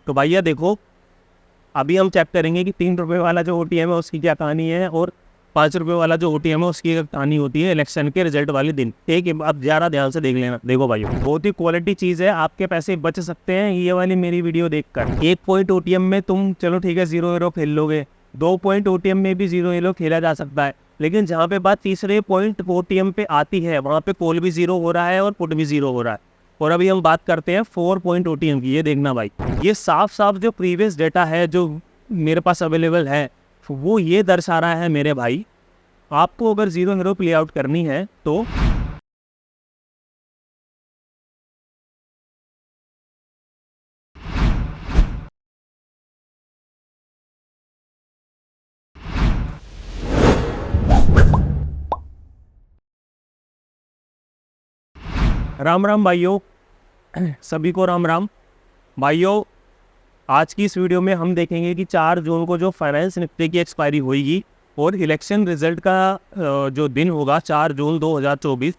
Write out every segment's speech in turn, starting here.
तो भैया देखो, अभी हम चेक करेंगे कि 3 रुपये वाला जो OTM है उसकी क्या कहानी है और 5 रुपये वाला जो OTM है उसकी कहानी होती है इलेक्शन के रिजल्ट वाले दिन। ठीक है, अब ज़्यादा ध्यान से देख लेना। देखो भाई, बहुत ही क्वालिटी चीज़ है, आपके पैसे बच सकते हैं ये वाली मेरी वीडियो देखकर। 1 पॉइंट OTM में तुम चलो ठीक है 0 हीरो खेल लोगे, 2 पॉइंट OTM में भी 0 हीरो खेला जा सकता है, लेकिन जहाँ पे बात तीसरे पॉइंट OTM पे आती है वहाँ पे कॉल भी 0 हो रहा है और पुट भी 0 हो रहा है। और अभी हम बात करते हैं 4 पॉइंट OTM की। ये देखना भाई, ये साफ साफ जो प्रीवियस डेटा है जो मेरे पास अवेलेबल है वो ये दर्शा रहा है मेरे भाई, आपको अगर 0 हीरो प्ले आउट करनी है तो राम राम भाइयों, सभी को राम राम भाइयों। आज की इस वीडियो में हम देखेंगे कि 4 जून को जो फाइनेंस निफ्टी की एक्सपायरी होगी और इलेक्शन रिजल्ट का जो दिन होगा 4 जून 2024,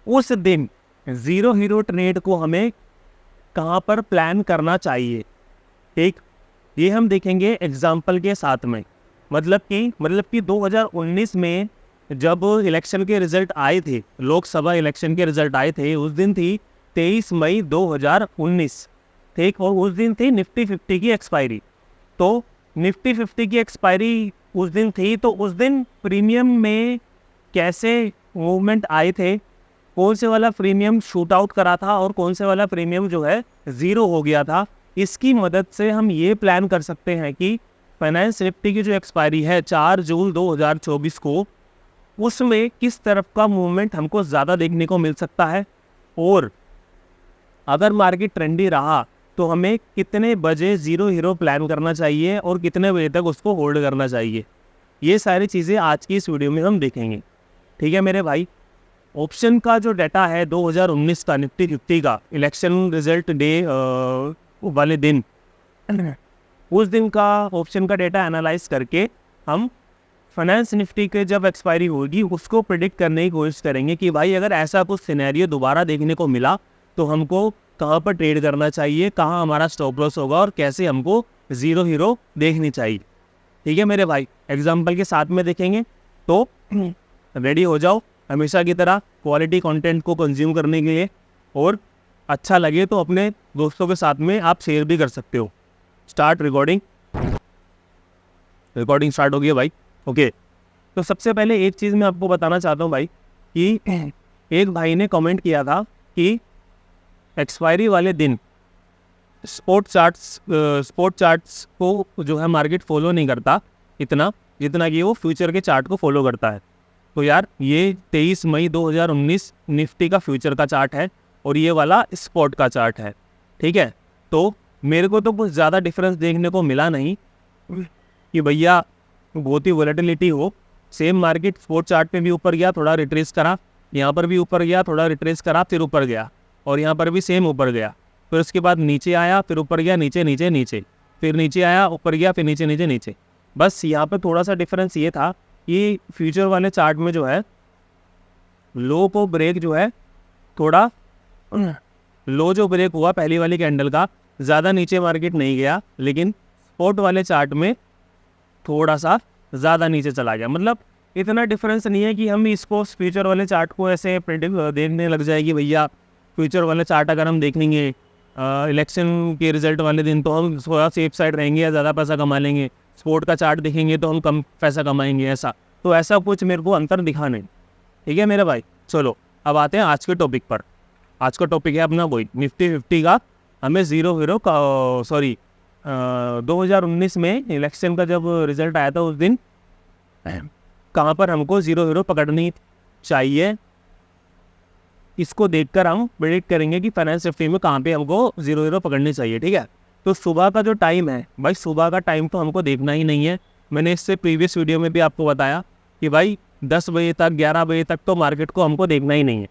उस दिन 0 हीरो ट्रेड को हमें कहाँ पर प्लान करना चाहिए। ठीक, ये हम देखेंगे एग्जाम्पल के साथ में। मतलब कि 2019 में जब इलेक्शन के रिजल्ट आए थे, लोकसभा इलेक्शन के रिजल्ट आए थे, उस दिन थी 23 मई 2019। ठीक, और उस दिन थी निफ्टी 50 की एक्सपायरी। तो निफ्टी 50 की एक्सपायरी उस दिन थी, तो उस दिन प्रीमियम में कैसे मूवमेंट आए थे, कौन से वाला प्रीमियम शूट आउट करा था और कौन से वाला प्रीमियम जो है 0 हो गया था, इसकी मदद से हम ये प्लान कर सकते हैं कि फाइनेंस निफ्टी की जो एक्सपायरी है 4 जून 2024 को, उसमें किस तरफ का मूवमेंट हमको ज़्यादा देखने को मिल सकता है, और अगर मार्केट ट्रेंडी रहा तो हमें कितने बजे 0 हीरो प्लान करना चाहिए और कितने बजे तक उसको होल्ड करना चाहिए। ये सारी चीज़ें आज की इस वीडियो में हम देखेंगे। ठीक है मेरे भाई, ऑप्शन का जो डाटा है 2019 का निफ्टी 50 का इलेक्शन रिजल्ट डे वाले दिन, उस दिन का ऑप्शन का डेटा एनालाइज करके हम फाइनेंस निफ्टी के जब एक्सपायरी होगी उसको प्रिडिक्ट करने की कोशिश करेंगे कि भाई अगर ऐसा कुछ सिनेरियो दोबारा देखने को मिला तो हमको कहाँ पर ट्रेड करना चाहिए, कहाँ हमारा स्टॉप लॉस होगा और कैसे हमको 0 हीरो देखनी चाहिए। ठीक है मेरे भाई, एग्जाम्पल के साथ में देखेंगे, तो रेडी हो जाओ हमेशा की तरह क्वालिटी कंटेंट को कंज्यूम करने के लिए, और अच्छा लगे तो अपने दोस्तों के साथ में आप शेयर भी कर सकते हो। स्टार्ट रिकॉर्डिंग स्टार्ट हो गई है भाई। ओके, तो सबसे पहले एक चीज़ मैं आपको बताना चाहता हूँ भाई कि एक भाई ने कमेंट किया था कि एक्सपायरी वाले दिन स्पॉट चार्ट्स को जो है मार्केट फॉलो नहीं करता इतना जितना कि वो फ्यूचर के चार्ट को फॉलो करता है। तो यार ये 23 मई 2019 निफ्टी का फ्यूचर का चार्ट है और ये वाला स्पॉट का चार्ट है। ठीक है, तो मेरे को तो कुछ ज़्यादा डिफरेंस देखने को मिला नहीं कि भैया बहुत ही वोलेटिलिटी हो। सेम मार्केट स्पॉट चार्ट पे भी ऊपर गया, थोड़ा रिट्रेस करा, यहाँ पर भी ऊपर गया, थोड़ा रिट्रेस करा, फिर ऊपर गया, और यहाँ पर भी सेम ऊपर गया, फिर उसके बाद नीचे आया, फिर ऊपर गया, नीचे नीचे नीचे, फिर नीचे आया, ऊपर गया, फिर नीचे नीचे नीचे। बस यहाँ पे थोड़ा सा डिफरेंस ये था कि फ्यूचर वाले चार्ट में जो है लो को ब्रेक जो है थोड़ा लो जो ब्रेक हुआ पहली वाली कैंडल का, ज़्यादा नीचे मार्केट नहीं गया, लेकिन स्पॉट वाले चार्ट में थोड़ा सा ज़्यादा नीचे चला गया। मतलब इतना डिफरेंस नहीं है कि हम इसको फ्यूचर वाले चार्ट को ऐसे देखने लग जाएगी भैया फ्यूचर वाले चार्ट अगर हम देखेंगे इलेक्शन के रिजल्ट वाले दिन तो हम थोड़ा सेफ साइड रहेंगे या ज़्यादा पैसा कमा लेंगे, स्पोर्ट का चार्ट देखेंगे तो हम कम पैसा कमाएंगे, ऐसा कुछ मेरे को अंतर दिखा नहीं। ठीक है मेरे भाई, चलो अब आते हैं आज के टॉपिक पर। आज का टॉपिक है अपना वही निफ्टी 50 का, हमें 0 हीरो का 2019 में इलेक्शन का जब रिजल्ट आया था उस दिन कहाँ पर हमको 0 हीरो पकड़नी चाहिए, इसको देखकर हम प्रेडिक्ट करेंगे कि फाइनेंस निफ्टी में कहाँ पे हमको 0 हीरो पकड़नी चाहिए। ठीक है, तो सुबह का जो टाइम है भाई, सुबह का टाइम तो हमको देखना ही नहीं है। मैंने इससे प्रीवियस वीडियो में भी आपको बताया कि भाई 10 बजे तक 11 बजे तक तो मार्केट को हमको देखना ही नहीं है।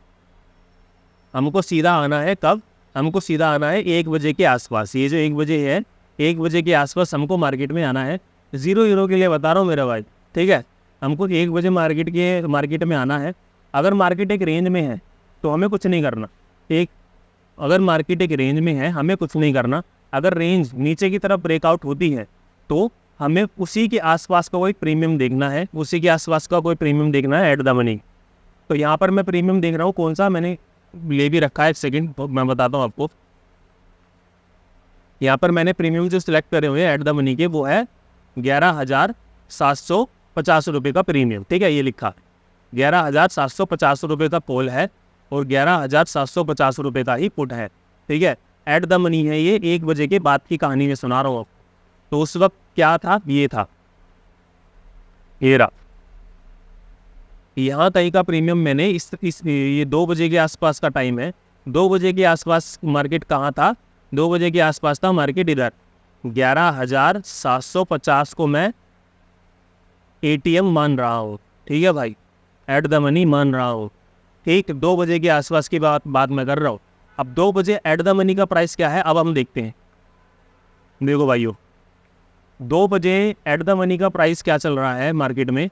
हमको सीधा आना है कब, हमको सीधा आना है 1 बजे के आसपास। ये जो 1 बजे है, 1 बजे के आसपास हमको मार्केट में आना है। 0 हीरो के लिए बता रहा हूँ मेरा भाई। ठीक है, हमको 1 बजे मार्केट में आना है। अगर मार्केट एक रेंज में है तो हमें कुछ नहीं करना। अगर मार्केट एक रेंज में है हमें कुछ नहीं करना। अगर रेंज नीचे की तरफ ब्रेकआउट होती है तो हमें उसी के आसपास का कोई प्रीमियम देखना है, उसी के आसपास का कोई प्रीमियम देखना है एट द मनी। तो यहाँ पर मैं प्रीमियम देख रहा हूँ, कौन सा मैंने ले भी रखा है, एक सेकेंड मैं बताता हूँ आपको। यहाँ पर मैंने प्रीमियम जो सिलेक्ट करे हुए हैं एट द मनी के, वो है 11,750 रुपये का प्रीमियम। ठीक है, ये लिखा 11,750 रुपये का कॉल है और 11,750 रुपये का ही पुट है। ठीक है, एट द मनी है ये, 1 बजे के बाद की कहानी में सुना रहा हूँ। तो उस वक्त क्या था, ये था, ये रहा, यहाँ कहीं का प्रीमियम मैंने ये 2 बजे के आसपास का टाइम है, 2 बजे के आसपास मार्केट कहाँ था, 2 बजे के आसपास था मार्केट इधर। 11,750 को मैं ATM मान रहा हूँ। ठीक है भाई, एट द मनी मान रहा हूँ। ठीक, 2 बजे के आसपास की बात मैं कर रहा हूँ। अब 2 बजे एट द मनी का प्राइस क्या है, अब हम देखते हैं। देखो भाइयों, 2 बजे एट द मनी का प्राइस क्या चल रहा है मार्केट में।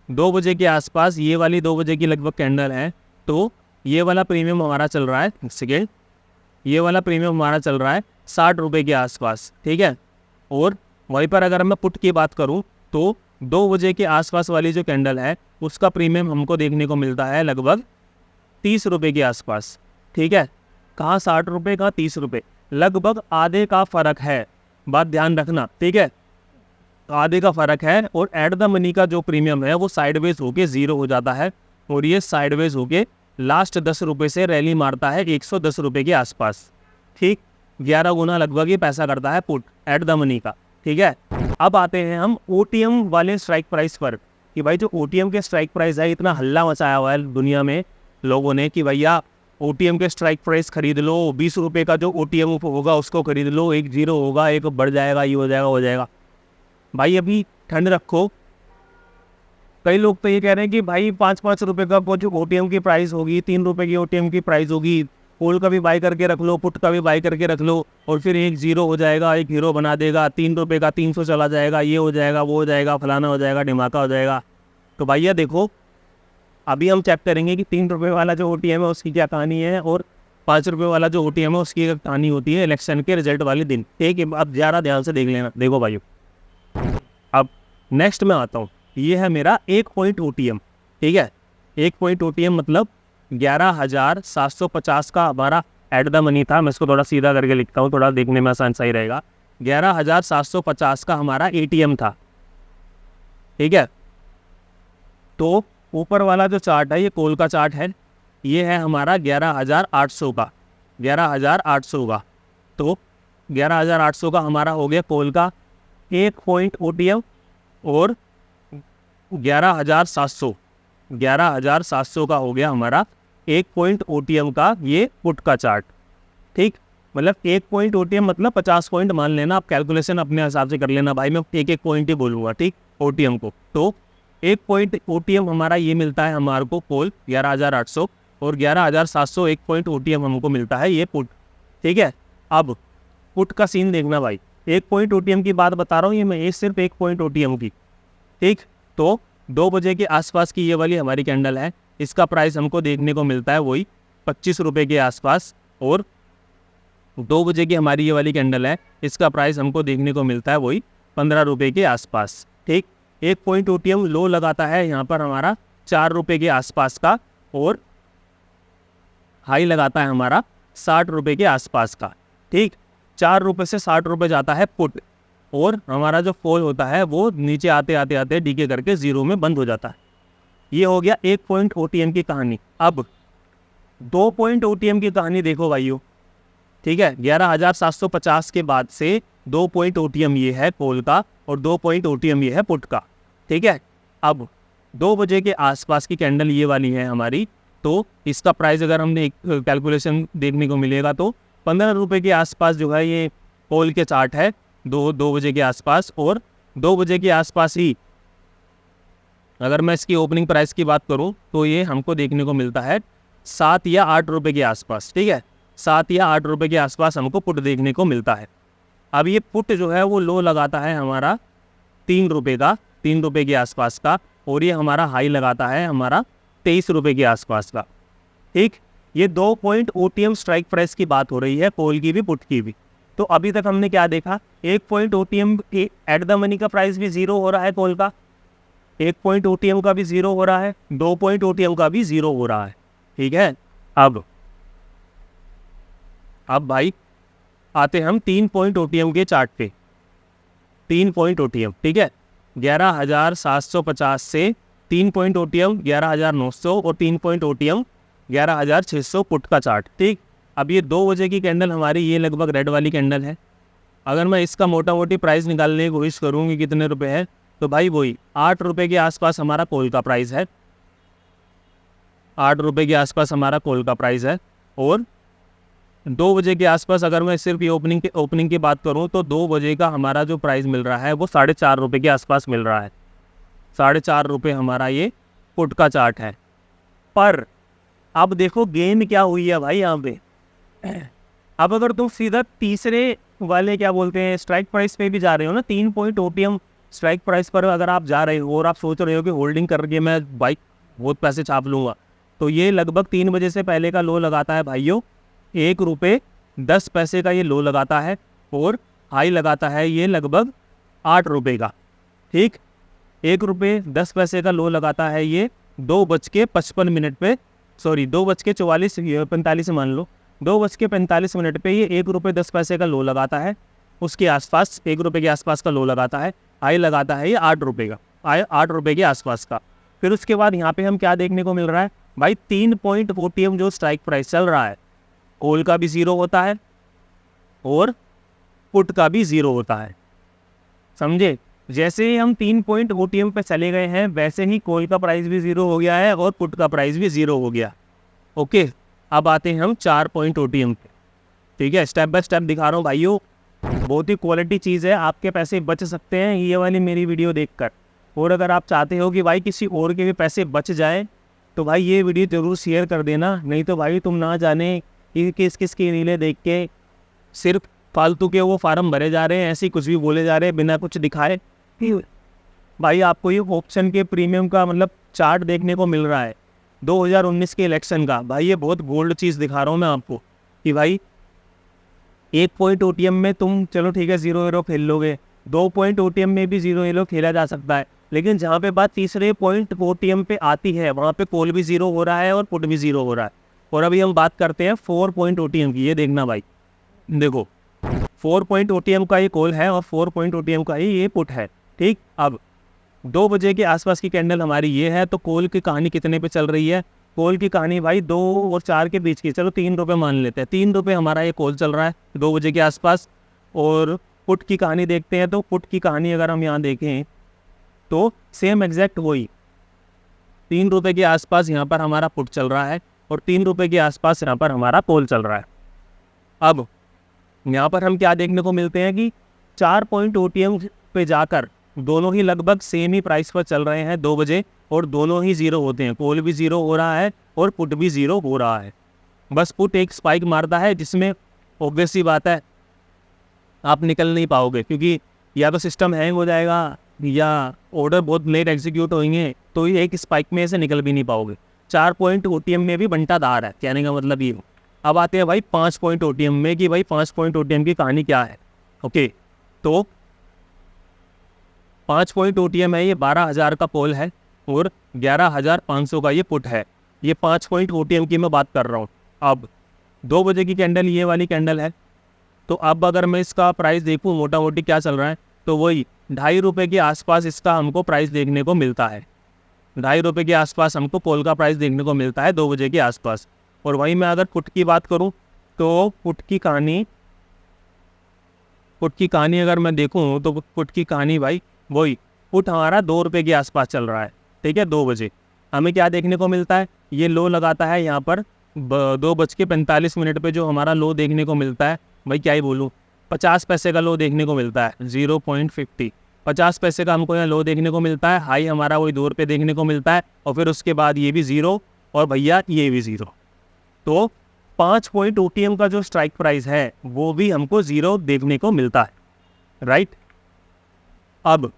2 बजे के आसपास ये वाली 2 बजे की लगभग कैंडल है, तो ये वाला प्रीमियम हमारा चल रहा है, सेकेंड, ये वाला प्रीमियम हमारा चल रहा है 60 रुपये के आसपास। ठीक है, और वहीं पर अगर मैं पुट की बात करूं तो 2 बजे के आसपास वाली जो कैंडल है उसका प्रीमियम हमको देखने को मिलता है लगभग 30 रुपये के आसपास। ठीक है, कहाँ 60 रुपये, कहाँ 30 रुपये, लगभग आधे का फ़र्क है, बात ध्यान रखना। ठीक है, आधे का फ़र्क है। और एट द मनी का जो प्रीमियम है वो साइडवेज होके 0 हो जाता है, और ये साइडवेज होके लास्ट 10 रुपये से रैली मारता है 110 रुपये के आसपास। ठीक, 11 गुना लगभग ये पैसा करता है पुट एट द मनी का। ठीक है, अब आते हैं हम OTM वाले स्ट्राइक प्राइस पर, कि भाई जो OTM के स्ट्राइक प्राइस है, इतना हल्ला मचाया हुआ है दुनिया में लोगों ने कि भैया OTM के स्ट्राइक प्राइस खरीद लो, 20 रुपये का जो OTM होगा उसको खरीद लो, 1 0 होगा, 1 बढ़ जाएगा, ये हो जाएगा। भाई अभी ठंड रखो। कई लोग तो ये कह रहे हैं कि भाई 5-5 रुपये का जो OTM की प्राइस होगी, 3 रुपये की OTM की प्राइस होगी, कॉल का भी बाई करके रख लो, पुट का भी बाई करके रख लो, और फिर 1 0 हो जाएगा, 1 हीरो बना देगा, 3 रुपये का 300 चला जाएगा, ये हो जाएगा, वो हो जाएगा, फलाना हो जाएगा, ढिमाका हो जाएगा। तो भैया देखो, अभी हम चेक करेंगे कि 3 रुपये वाला जो OTM है उसकी क्या कहानी है, और 5 रुपये वाला जो OTM है उसकी क्या कहानी होती है इलेक्शन के रिजल्ट वाले दिन। ठीक है, अब ज़्यादा ध्यान से देख लेना। देखो भाइयों, अब नेक्स्ट में आता हूँ, ये है मेरा 1 पॉइंट OTM। ठीक है, 1 पॉइंट OTM मतलब 11,750 का हमारा एट द मनी था। मैं इसको थोड़ा सीधा करके लिखता हूँ, थोड़ा देखने में आसान सही रहेगा। 11,750 का हमारा ATM था। ठीक है, तो ऊपर वाला जो चार्ट है ये कॉल का चार्ट है, ये है हमारा 11,800 का, 11,800 का। तो 11,800 का हमारा हो गया कॉल का 1 पॉइंट OTM, और 11,700 का हो गया हमारा 1 पॉइंट OTM का ये पुट का चार्ट। ठीक, मतलब 1 पॉइंट OTM मतलब 50 पॉइंट मान लेना, आप कैलकुलेशन अपने हिसाब से कर लेना भाई, मैं 1 पॉइंट ही बोलूँगा। ठीक, OTM को, तो 1 पॉइंट OTM हमारा ये मिलता है हमारे को कॉल 11,800, और 11,700 1 पॉइंट OTM हमको मिलता है ये पुट। ठीक है, अब पुट का सीन देखना भाई, 1 पॉइंट OTM की बात बता रहा हूँ, ये सिर्फ 1 पॉइंट OTM की। ठीक, तो 2 बजे के आसपास की ये वाली हमारी कैंडल है, इसका प्राइस हमको देखने को मिलता है वही 25 रुपये के आसपास, और 2 बजे की हमारी ये वाली कैंडल है, इसका प्राइस हमको देखने को मिलता है वही 15 रुपये के आसपास। ठीक, 1 पॉइंट OTM लो लगाता है यहाँ पर हमारा 4 रुपये के आसपास का, और हाई लगाता है हमारा 60 रुपये के आसपास का। ठीक, 4 रुपये से 60 रुपये जाता है पुट, और हमारा जो फॉल होता है वो नीचे आते आते आते डीके करके 0 में बंद हो जाता है। ये हो गया 1 पॉइंट OTM की कहानी। अब 2 पॉइंट OTM की कहानी देखो भाइयों। ठीक है, 11,750 के बाद से 2 पॉइंट OTM ये है कॉल का, और 2 पॉइंट OTM ये है पुट का। ठीक है, अब 2 बजे के आसपास की कैंडल ये वाली है हमारी, तो इसका प्राइस अगर हमने कैलकुलेशन देखने को मिलेगा तो 15 रुपये के आसपास जो है ये कॉल के चार्ट है, 2 बजे के आसपास। और 2 बजे के आसपास ही अगर मैं इसकी ओपनिंग प्राइस की बात करूं तो ये हमको देखने को मिलता है 7 या 8 रुपये के आसपास। ठीक है, 7 या 8 रुपये के आसपास हमको पुट देखने को मिलता है। अब ये पुट जो है वो लो लगाता है हमारा 3 रुपये का, 3 रुपये के आसपास का, और ये हमारा हाई लगाता है हमारा 23 रुपये के आसपास का। ठीक, ये 2 पॉइंट OTM स्ट्राइक प्राइस की बात हो रही है, कॉल की भी पुट की भी। तो अभी तक हमने क्या देखा, 1 point OTM at the money का प्राइस भी जीरो हो रहा है कॉल का, 1 पॉइंट OTM का भी जीरो हो रहा है, 2 पॉइंट OTM का भी जीरो हो रहा है। ठीक है, अब भाई आते हम 3 पॉइंट OTM के चार्ट पे। 3 पॉइंट OTM, ठीक है, 11,750 से 3 पॉइंट OTM 11,900 और 3 पॉइंट OTM 11,600 पुट का चार्ट। ठीक, अब ये 2 बजे की कैंडल हमारी ये लगभग रेड वाली कैंडल है। अगर मैं इसका मोटा मोटी प्राइस निकालने की कोशिश करूँगी कितने रुपए है, तो भाई वही 8 रुपये के आसपास हमारा कॉल का प्राइस है, 8 रुपये के आसपास हमारा कॉल का प्राइस है। और 2 बजे के आसपास अगर मैं सिर्फ ये ओपनिंग की बात करूँ तो 2 बजे का हमारा जो प्राइस मिल रहा है वो 4.5 रुपये के आसपास मिल रहा है। 4.5 रुपये हमारा ये पुट का चार्ट है। पर अब देखो गेन क्या हुई है भाई यहाँ पे। अब अगर तुम सीधा तीसरे वाले क्या बोलते हैं स्ट्राइक प्राइस पे भी जा रहे हो ना, 3 पॉइंट OTM स्ट्राइक प्राइस पर अगर आप जा रहे हो और आप सोच रहे हो कि होल्डिंग करके मैं बाइक बहुत पैसे छाप लूँगा, तो ये लगभग 3 बजे से पहले का लो लगाता है भाइयों, 1 रुपये 10 पैसे का ये लो लगाता है और हाई लगाता है ये लगभग 8 रुपये का। ठीक, 1 रुपये 10 पैसे का लो लगाता है ये 2:55 पे, सॉरी 2:45 मान लो, 2:45 पे ये 1 रुपये 10 पैसे का लो लगाता है, उसके आसपास 1 रुपये के आसपास का लो लगाता है, हाई लगाता है ये 8 रुपये का, 8 रुपये के आसपास का। फिर उसके बाद यहाँ पे हम क्या देखने को मिल रहा है भाई, 3 पॉइंट OTM जो स्ट्राइक प्राइस चल रहा है, कॉल का भी ज़ीरो होता है और पुट का भी ज़ीरो होता है। समझे, जैसे ही हम 3 पॉइंट OTM पे चले गए हैं वैसे ही कॉल का प्राइस भी ज़ीरो हो गया है और पुट का प्राइस भी ज़ीरो हो गया। ओके, अब आते हैं हम 4 पॉइंट OTM पे। ठीक है, स्टेप बाय स्टेप दिखा रहा हूँ भाइयों, बहुत ही क्वालिटी चीज़ है, आपके पैसे बच सकते हैं ये वाली मेरी वीडियो देखकर। और अगर आप चाहते हो कि भाई किसी और के भी पैसे बच जाए तो भाई ये वीडियो ज़रूर शेयर कर देना, नहीं तो भाई तुम ना जाने कि किस की रीलें देख के सिर्फ फालतू के वो फार्म भरे जा रहे हैं, ऐसे ही कुछ भी बोले जा रहे हैं बिना कुछ दिखाए। भाई आपको ये ऑप्शन के प्रीमियम का मतलब चार्ट देखने को मिल रहा है 2019 के इलेक्शन का। भाई ये बहुत गोल्ड चीज़ दिखा रहा हूँ मैं आपको कि भाई 1 पॉइंट OTM में तुम चलो ठीक है 0 खेल लोगे, 2 पॉइंट OTM में भी 0 खेला जा सकता है, लेकिन जहाँ पे बात तीसरे पॉइंट OTM पे आती है वहाँ पे कॉल भी 0 हो रहा है और पुट भी 0 हो रहा है। और अभी हम बात करते हैं 4 पॉइंट OTM की। ये देखना भाई, देखो 4 पॉइंट OTM का ये कॉल है और 4 पॉइंट OTM का ही ये पुट है। ठीक, अब 2 बजे के आसपास की कैंडल हमारी ये है, तो कॉल की कहानी कितने पे चल रही है? कॉल की कहानी भाई 2 और 4 के बीच की, चलो 3 रुपये मान लेते हैं, 3 रुपये हमारा ये कॉल चल रहा है 2 बजे के आसपास। और पुट की कहानी देखते हैं, तो पुट की कहानी अगर हम यहाँ देखें तो सेम एग्जैक्ट वही 3 रुपये के आसपास यहाँ पर हमारा पुट चल रहा है और 3 रुपये के आसपास यहाँ पर हमारा कॉल चल रहा है। अब यहाँ पर हम क्या देखने को मिलते हैं कि 4 पॉइंट OTM पे जाकर दोनों ही लगभग सेम ही प्राइस पर चल रहे हैं 2 बजे और दोनों ही 0 होते हैं, कॉल भी 0 हो रहा है और पुट भी 0 हो रहा है। बस पुट एक स्पाइक मारता है जिसमें ऑब्वियस सी बात है आप निकल नहीं पाओगे, क्योंकि या तो सिस्टम हैंग हो जाएगा या ऑर्डर बहुत लेट एग्जीक्यूट होंगे, तो ये एक स्पाइक में से निकल भी नहीं पाओगे। 4 पॉइंट OTM में भी बंटादार है, कहने का मतलब ये। अब आते हैं भाई 5 पॉइंट OTM में कि भाई 5 पॉइंट OTM की कहानी क्या है। ओके, तो 5 पॉइंट OTM है, ये 12,000 का कॉल है और 11,500 का ये पुट है। ये 5 पॉइंट OTM की मैं बात कर रहा हूँ। अब 2 बजे की कैंडल ये वाली कैंडल है, तो अब अगर मैं इसका प्राइस देखूँ मोटा मोटी क्या चल रहा है, तो वही 2.5 रुपये के आसपास इसका हमको प्राइस देखने को मिलता है। 2.5 रुपये के आसपास हमको कॉल का प्राइस देखने को मिलता है 2 बजे के आसपास। और वहीं मैं अगर पुट की बात करूं तो पुट की कहानी अगर मैं देखूं तो पुट की कहानी भाई वही पुट हमारा 2 रुपये के आसपास चल रहा है। ठीक है, 2 बजे हमें क्या देखने को मिलता है, ये लो लगाता है यहाँ पर 2:45 पे जो हमारा लो देखने को मिलता है, भाई क्या ही बोलूँ, 50 पैसे का लो देखने को मिलता है, 0.50 50 पैसे का हमको यहाँ लो देखने को मिलता है। हाई हमारा वही 2 रुपये देखने को मिलता है और फिर उसके बाद ये भी 0 और भैया ये भी 0। तो 5 पॉइंट OTM का जो स्ट्राइक प्राइस है वो भी हमको 0 देखने को मिलता है, राइट। अब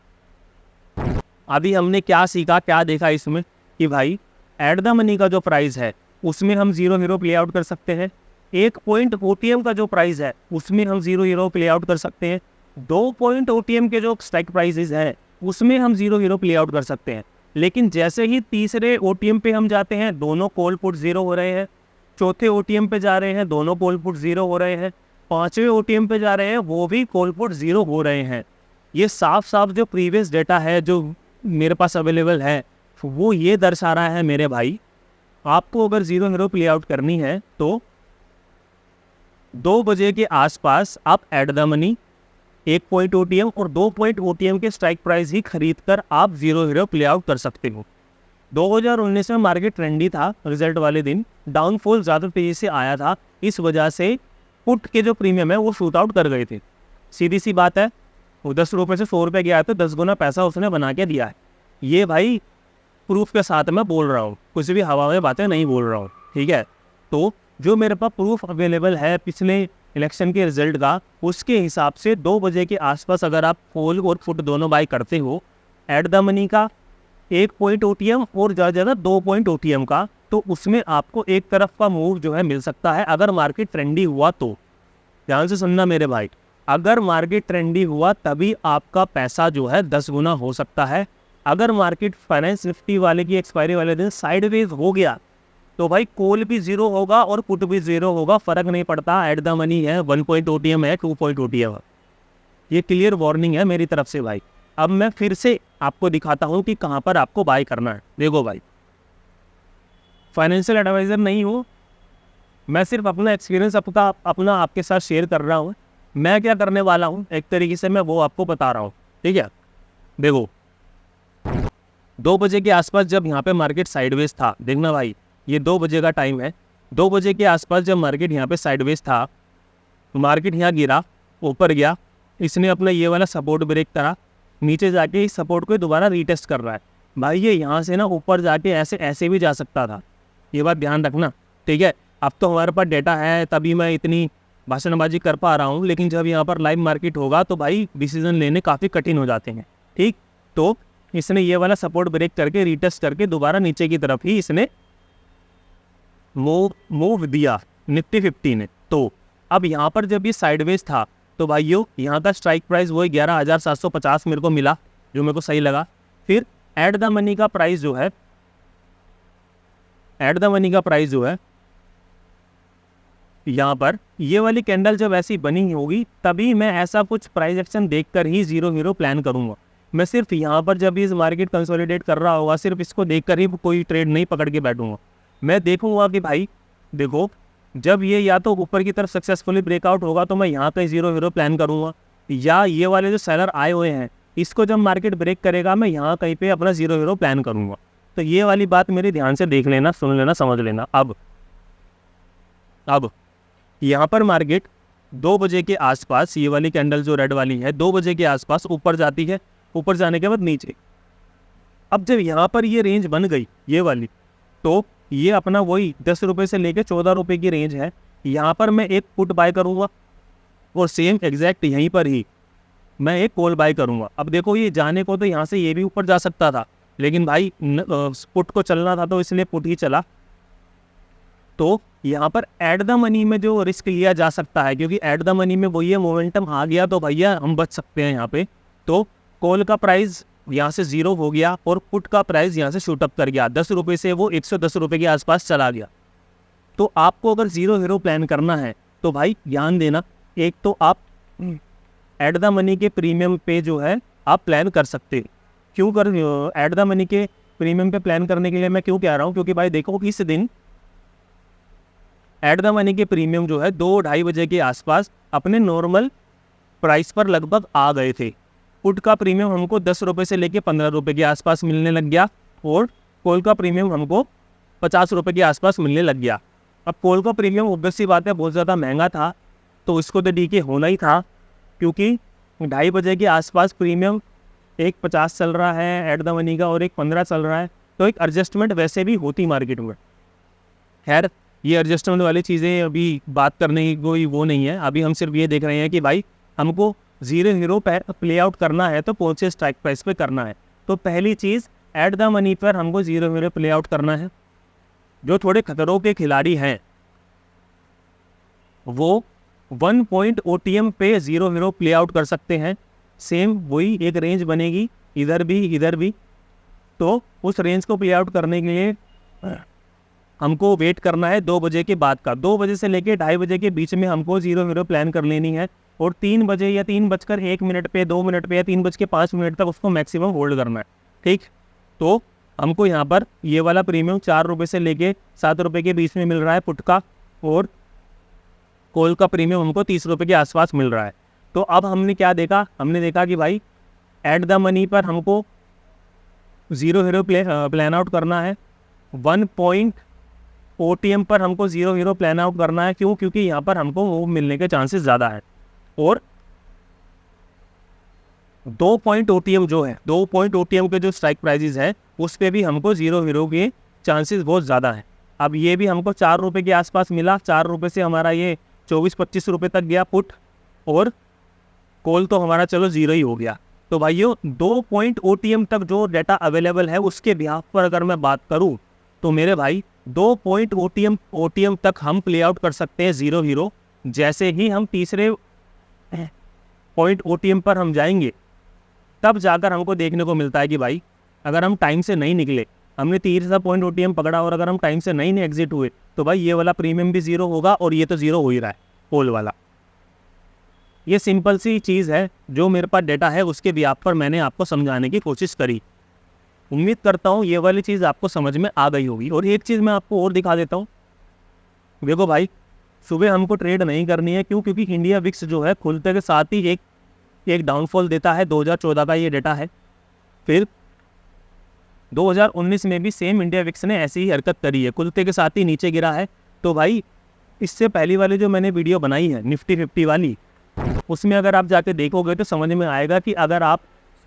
अभी हमने क्या सीखा, क्या देखा इसमें कि भाई एट द मनी का जो प्राइस है उसमें हम 0 प्ले आउट कर सकते हैं, 1 पॉइंट OTM का जो प्राइस है उसमें हम 0 हीरो प्ले आउट कर सकते हैं। 2 पॉइंट OTM के जो स्ट्राइक प्राइसेस हैं उसमें हम 0 हीरो प्ले आउट कर सकते हैं। लेकिन जैसे ही तीसरे OTM पे हम जाते हैं, दोनों कॉल पुट 0 हो रहे हैं। चौथे OTM पे जा रहे हैं, दोनों कॉल पुट 0 हो रहे हैं। पांचवें OTM पे जा रहे हैं, वो भी कॉल पुट 0 हो रहे हैं। ये साफ साफ जो प्रीवियस डेटा है जो मेरे पास अवेलेबल है वो ये दर्शा रहा है मेरे भाई, आपको अगर 0 हीरो प्ले आउट करनी है तो 2 बजे के आसपास आप at the money 1 point OTM और 2 पॉइंट OTM के स्ट्राइक प्राइस ही खरीद कर आप 0 हीरो प्ले आउट कर सकते हो। 2019 में मार्केट ट्रेंडी था, रिजल्ट वाले दिन डाउनफॉल ज़्यादा तेज़ी से आया था, इस वजह से पुट के जो प्रीमियम है वो शूट आउट कर गए थे। सीधी सी बात है, वो 10 रुपये से 100 रुपये गया है तो 10 गुना पैसा उसने बना के दिया है। ये भाई प्रूफ के साथ मैं बोल रहा हूँ, कुछ भी हवा में बातें नहीं बोल रहा हूँ, ठीक है। तो जो मेरे पास प्रूफ अवेलेबल है पिछले इलेक्शन के रिजल्ट का, उसके हिसाब से 2 बजे के आसपास अगर आप कॉल और पुट दोनों बाई करते हो, एट द मनी का 1 पॉइंट OTM और ज़्यादा 2 पॉइंट OTM का, तो उसमें आपको एक तरफ का मूव जो है मिल सकता है अगर मार्केट ट्रेंडी हुआ तो। ध्यान से सुनना मेरे भाई, अगर मार्केट ट्रेंडी हुआ तभी आपका पैसा जो है 10 गुना हो सकता है। अगर मार्केट फाइनेंस निफ्टी वाले की एक्सपायरी वाले दिन साइडवेज हो गया तो भाई कॉल भी 0 होगा और पुट भी 0 होगा, फ़र्क नहीं पड़ता। एट द मनी है, 1 पॉइंट OTM है, 2 पॉइंट OTM है। ये क्लियर वार्निंग है मेरी तरफ से भाई। अब मैं फिर से आपको दिखाता हूँ कि कहाँ पर आपको बाय करना है। देखो भाई, फाइनेंशियल एडवाइज़र नहीं हूँ मैं, सिर्फ अपना एक्सपीरियंस अपना आपके साथ शेयर कर रहा हूँ। मैं क्या करने वाला हूँ एक तरीके से मैं वो आपको बता रहा हूँ, ठीक है। देखो 2 बजे के आसपास जब यहाँ पे मार्केट साइडवेज था, देखना भाई ये 2 बजे का टाइम है, 2 बजे के आसपास जब मार्केट यहाँ पे साइडवेज था, मार्केट यहाँ गिरा, ऊपर गया, इसने अपना ये वाला सपोर्ट ब्रेक करा, नीचे जाके इस सपोर्ट को दोबारा रीटेस्ट कर रहा है। भाई ये यहाँ से ना ऊपर जाके ऐसे भी जा सकता था, ये बात ध्यान रखना, ठीक है। अब तो हमारे पास डेटा है तभी मैं इतनी भाषणबाजी कर पा रहा हूँ, लेकिन जब यहाँ पर लाइव मार्केट होगा तो भाई डिसीजन लेने काफ़ी कठिन हो जाते हैं, ठीक। तो इसने ये वाला सपोर्ट ब्रेक करके रीटेस्ट करके दोबारा नीचे की तरफ ही इसने मूव दिया निफ्टी 50 ने। तो अब यहाँ पर जब ये साइडवेज था तो भाइयों यहाँ का स्ट्राइक प्राइस वही 11,750 मेरे को मिला, जो मेरे को सही लगा। फिर एट द मनी का प्राइस जो है, यहाँ पर ये वाली कैंडल जब ऐसी बनी होगी तभी मैं ऐसा कुछ प्राइस एक्शन देखकर ही 0 हीरो प्लान करूँगा। मैं सिर्फ यहाँ पर जब इस मार्केट कंसोलिडेट कर रहा होगा सिर्फ इसको देखकर ही कोई ट्रेड नहीं पकड़ के बैठूंगा। मैं देखूंगा कि भाई देखो जब ये या तो ऊपर की तरफ सक्सेसफुली ब्रेकआउट होगा तो मैं यहाँ पे 0 हीरो प्लान करूँगा, या ये वाले जो सेलर आए हुए हैं इसको जब मार्केट ब्रेक करेगा मैं यहाँ कहीं पे अपना 0 हीरो प्लान करूँगा। तो ये वाली बात मेरी ध्यान से देख लेना, सुन लेना, समझ लेना। अब यहाँ पर मार्केट 2 बजे के आसपास, ये वाली कैंडल जो रेड वाली है 2 बजे के आसपास ऊपर जाती है, ऊपर जाने के बाद नीचे। अब जब यहाँ पर ये रेंज बन गई ये वाली, तो ये अपना वही 10 रुपये से लेके 14 रुपये की रेंज है। यहाँ पर मैं एक पुट बाय करूँगा और सेम एग्जैक्ट यहीं पर ही मैं एक कॉल बाय करूँगा। अब देखो ये जाने को तो यहाँ से ये भी ऊपर जा सकता था, लेकिन भाई पुट को चलना था तो इसलिए पुट ही चला। तो यहाँ पर एट द मनी में जो रिस्क लिया जा सकता है, क्योंकि एट द मनी में वही मोमेंटम आ गया तो भैया हम बच सकते हैं यहाँ पे। तो कॉल का प्राइस यहाँ से 0 हो गया और पुट का प्राइस यहाँ से शूट अप कर गया, 10 रुपये से वो 110 रुपये के आसपास चला गया। तो आपको अगर 0 हीरो प्लान करना है तो भाई ध्यान देना, एक तो आप एट द मनी के प्रीमियम पे जो है आप प्लान कर सकते हैं। क्यों कर एट द मनी के प्रीमियम पे प्लान करने के लिए मैं क्यों कह रहा हूँ, क्योंकि भाई देखो इस दिन एट द मनी के प्रीमियम जो है 2-2:30 बजे के आसपास अपने नॉर्मल प्राइस पर लगभग आ गए थे। पुट का प्रीमियम हमको 10 रुपये से लेके 15 रुपये के आसपास मिलने लग गया और कॉल का प्रीमियम हमको 50 रुपये के आसपास मिलने लग गया। अब कॉल का प्रीमियम ऑब्वियस सी बात है बहुत ज़्यादा महंगा था, तो इसको तो डीके होना ही था, क्योंकि 2:30 बजे के आसपास प्रीमियम एक 50 चल रहा है एट द मनी का और एक 15 चल रहा है, तो एक एडजस्टमेंट वैसे भी होती मार्केट में। खैर ये एडजस्टमेंट वाली चीज़ें अभी बात करने की कोई वो नहीं है, अभी हम सिर्फ ये देख रहे हैं कि भाई हमको 0 हीरो प्ले आउट करना है तो कौन से स्ट्राइक प्राइस पे करना है। तो पहली चीज़ एट द मनी पर हमको 0 हीरो प्ले आउट करना है। जो थोड़े खतरों के खिलाड़ी हैं वो 1 पॉइंट OTM पे 0-0 प्ले आउट कर सकते हैं। सेम वही एक रेंज बनेगी इधर भी। तो उस रेंज को प्ले आउट करने के लिए हमको वेट करना है 2 बजे के बाद का। 2 बजे से लेके 2:30 बजे के बीच में हमको 0-0 प्लान कर लेनी है और 3 बजे या 3:01 पे 2 मिनट पे या 3:05 तक उसको मैक्सिमम होल्ड करना है। ठीक, तो हमको यहाँ पर ये वाला प्रीमियम 4 रुपये से लेके 7 रुपये के बीच में मिल रहा है पुट का, और कॉल का प्रीमियम हमको 30 रुपये के आसपास मिल रहा है। तो अब हमने क्या देखा, हमने देखा कि भाई एट द मनी पर हमको 0-0 प्लान आउट करना है, 1 पॉइंट OTM पर हमको 0-0 प्लान आउट करना है। क्यों? क्योंकि यहाँ पर हमको मूव मिलने के चांसेस ज़्यादा है। और 2 पॉइंट OTM जो है, 2 पॉइंट OTM के जो स्ट्राइक प्राइजेस है उस पर भी हमको 0-0 के चांसेस बहुत ज़्यादा हैं। अब ये भी हमको 4 रुपये के आसपास मिला, 4 रुपये से हमारा ये 24-25 रुपये तक गया पुट, और कॉल तो हमारा चलो 0 ही हो गया। तो भाइयों 2 पॉइंट OTM तक जो डाटा अवेलेबल है उसके बिहाफ पर अगर मैं बात करूं तो मेरे भाई 2 पॉइंट OTM तक हम प्ले आउट कर सकते हैं 0-0। जैसे ही हम तीसरे पॉइंट OTM पर हम जाएंगे तब जाकर हमको देखने को मिलता है कि भाई अगर हम टाइम से नहीं निकले, हमने तीसरा पॉइंट OTM पकड़ा और अगर हम टाइम से नहीं एग्जिट हुए तो भाई ये वाला प्रीमियम भी 0 होगा और ये तो 0 हो ही रहा है कॉल वाला। ये सिंपल सी चीज़ है जो मेरे पास डेटा है उसके बिहाफ पर मैंने आपको समझाने की कोशिश करी। उम्मीद करता हूँ ये वाली चीज़ आपको समझ में आ गई होगी। और एक चीज़ मैं आपको और दिखा देता हूँ। देखो भाई सुबह हमको ट्रेड नहीं करनी है, क्यों? क्योंकि इंडिया विक्स जो है खुलते के साथ ही एक डाउनफॉल देता है। 2014 का ये डेटा है। फिर 2019 में भी सेम इंडिया विक्स ने ऐसी ही हरकत करी है, खुलते के साथ ही नीचे गिरा है। तो भाई इससे पहली वाली जो मैंने वीडियो बनाई है निफ्टी 50 वाली, उसमें अगर आप जाके देखोगे तो समझ में आएगा कि अगर आप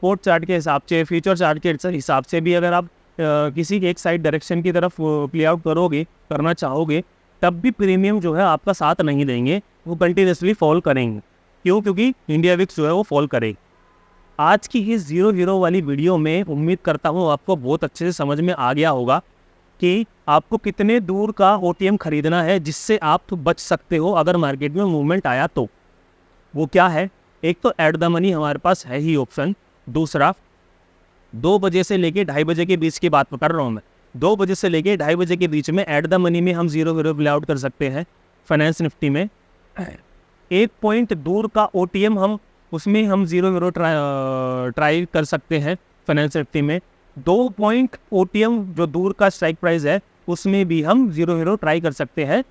स्पोर्ट चार्ट के हिसाब से, फ्यूचर चार्ट के हिसाब से भी अगर आप किसी एक साइड डायरेक्शन की तरफ प्ले आउट करना चाहोगे, तब भी प्रीमियम जो है आपका साथ नहीं देंगे, वो कंटिन्यूसली फॉल करेंगे। क्यों? क्योंकि इंडिया विक्स जो है वो फॉल करेगी। आज की इस 0-0 वाली वीडियो में उम्मीद करता हूँ आपको बहुत अच्छे से समझ में आ गया होगा कि आपको कितने दूर का OTM खरीदना है जिससे आप बच सकते हो अगर मार्केट में मूवमेंट आया तो। वो क्या है? एक तो एट द मनी हमारे पास है ही ऑप्शन। दूसरा 2 बजे से लेके 2:30 बजे के बीच की बात कर रहा हूँ मैं। 2 बजे से लेके 2:30 बजे के बीच में एट द मनी में हम 0-0 प्ले आउट कर सकते हैं फाइनेंस निफ्टी में। 1 पॉइंट दूर का OTM उसमें हम 0-0 ट्राई कर सकते हैं फाइनेंस निफ्टी में। 2 पॉइंट OTM जो दूर का स्ट्राइक प्राइस है उसमें भी हम 0-0 ट्राई कर सकते हैं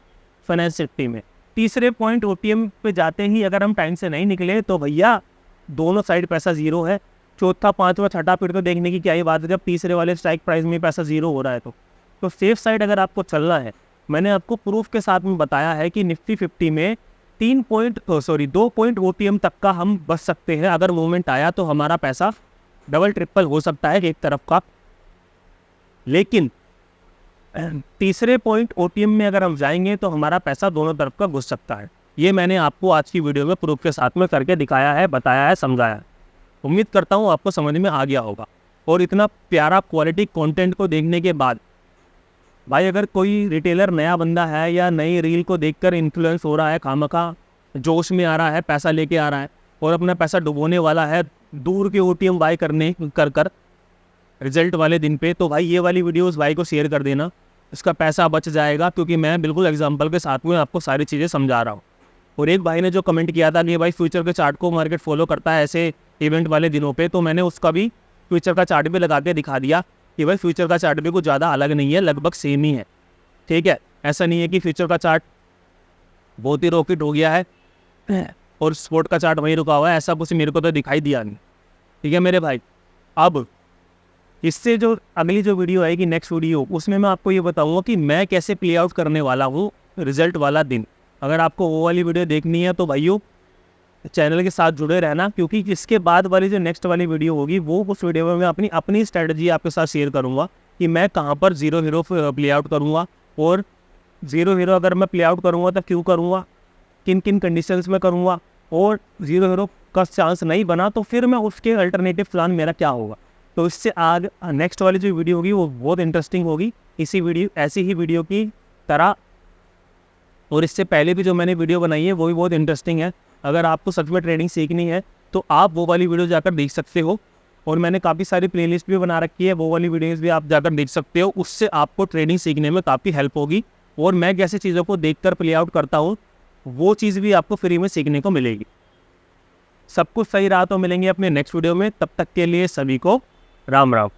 फाइनेंस निफ्टी में। तीसरे पॉइंट OTM पे जाते ही अगर हम टाइम से नहीं निकले तो भैया दोनों साइड पैसा 0 है। चौथा, पांचवा, छठा फिर तो देखने की क्या ही बात है जब तीसरे वाले स्ट्राइक प्राइस में पैसा 0 हो रहा है। तो सेफ साइड अगर आपको चलना है, मैंने आपको प्रूफ के साथ में बताया है कि निफ्टी 50 में 2 पॉइंट OTM तक का हम बच सकते हैं। अगर मूवमेंट आया तो हमारा पैसा डबल ट्रिपल हो सकता है एक तरफ का। लेकिन तीसरे पॉइंट OTM में अगर हम जाएंगे तो हमारा पैसा दोनों तरफ का घुस सकता है। ये मैंने आपको आज की वीडियो में प्रूफ के साथ में करके दिखाया है, बताया है, समझाया है। उम्मीद करता हूँ आपको समझ में आ गया होगा। और इतना प्यारा क्वालिटी कंटेंट को देखने के बाद भाई अगर कोई रिटेलर नया बंदा है या नई रील को देखकर इन्फ्लुएंस हो रहा है, खामखा जोश में आ रहा है, पैसा लेके आ रहा है और अपना पैसा डुबोने वाला है दूर के OTM बाय कर रिजल्ट वाले दिन पे, तो भाई ये वाली वीडियो उस भाई को शेयर कर देना, इसका पैसा बच जाएगा। क्योंकि मैं बिल्कुल एग्जांपल के साथ में आपको सारी चीज़ें समझा रहा हूँ। और एक भाई ने जो कमेंट किया था कि भाई फ्यूचर के चार्ट को मार्केट फॉलो करता है ऐसे इवेंट वाले दिनों पे, तो मैंने उसका भी फ्यूचर का चार्ट भी लगा के दिखा दिया कि भाई फ्यूचर का चार्ट भी कुछ ज़्यादा अलग नहीं है, लगभग सेम ही है। ठीक है, ऐसा नहीं है कि फ्यूचर का चार्ट बहुत ही रॉकेट हो गया है और स्पोर्ट का चार्ट वहीं रुका हुआ है, ऐसा कुछ मेरे को तो दिखाई दिया नहीं। ठीक है मेरे भाई, अब इससे जो अगली जो वीडियो आएगी नेक्स्ट वीडियो, उसमें मैं आपको ये बताऊंगा कि मैं कैसे प्ले आउट करने वाला हूँ रिजल्ट वाला दिन। अगर आपको वो वाली वीडियो देखनी है तो भाइयों चैनल के साथ जुड़े रहना, क्योंकि इसके बाद वाली जो नेक्स्ट वाली वीडियो होगी वो उस वीडियो में मैं अपनी स्ट्रेटजी आपके साथ शेयर करूँगा कि मैं कहाँ पर 0-0 प्ले आउट करूँगा और 0-0 अगर मैं प्ले आउट करूँगा तो क्यों करूँगा, किन किन कंडीशंस में करूँगा, और 0-0 का चांस नहीं बना तो फिर मैं उसके अल्टरनेटिव प्लान मेरा क्या होगा। तो इससे आगे नेक्स्ट वाली जो वीडियो होगी वो बहुत इंटरेस्टिंग होगी। ऐसी ही वीडियो की तरह और इससे पहले भी जो मैंने वीडियो बनाई है वो भी बहुत इंटरेस्टिंग है। अगर आपको सच में ट्रेडिंग सीखनी है तो आप वो वाली वीडियो जाकर देख सकते हो। और मैंने काफ़ी सारी प्लेलिस्ट भी बना रखी है, वो वाली वीडियोज़ भी आप जाकर देख सकते हो। उससे आपको ट्रेडिंग सीखने में काफ़ी हेल्प होगी। और मैं कैसे चीज़ों को देखकर प्ले आउट करता हूँ वो चीज़ भी आपको फ्री में सीखने को मिलेगी। सब कुछ सही रहा तो मिलेंगे अपने नेक्स्ट वीडियो में। तब तक के लिए सभी को राम राम।